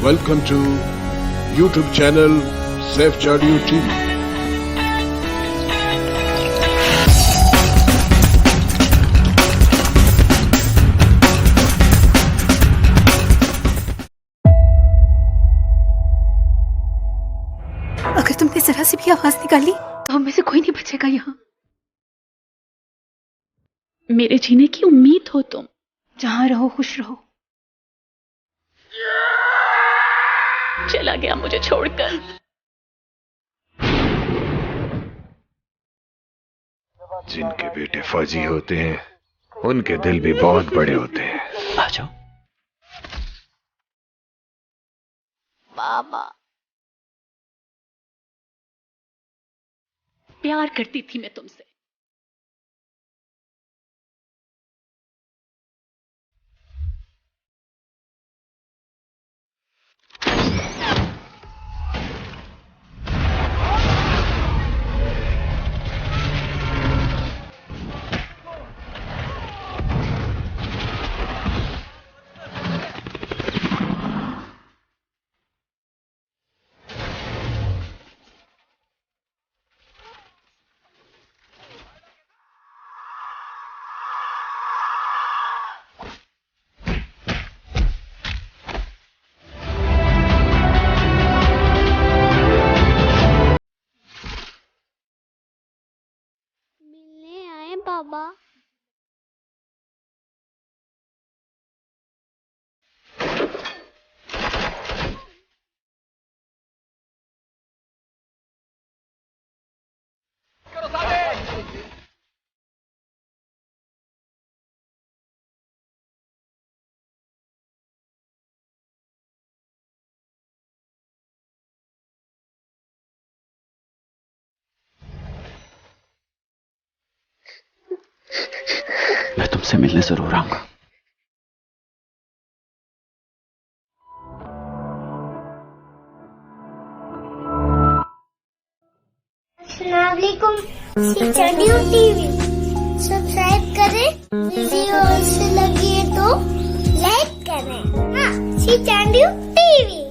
Welcome to YouTube channel Safe Audio TV. अगर तुमने जरा सी भी आवाज निकाली तो हम में से कोई नहीं बचेगा यहाँ। मेरे जीने की उम्मीद हो तुम, जहां रहो खुश रहो। चला गया मुझे छोड़कर। जिनके बेटे फौजी होते हैं उनके दिल भी बहुत बड़े होते हैं। आ जाओ। बाबा, प्यार करती थी मैं तुमसे। मिलने आए बाबा। मैं तुमसे मिलने जरूर आऊंगा। अस्सलामुअलैकुम। सीचाडियो टीवी सब्सक्राइब करें, वीडियो अच्छी लगी है तो लाइक करें। हाँ, सीचाडियो टीवी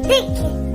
देखिए।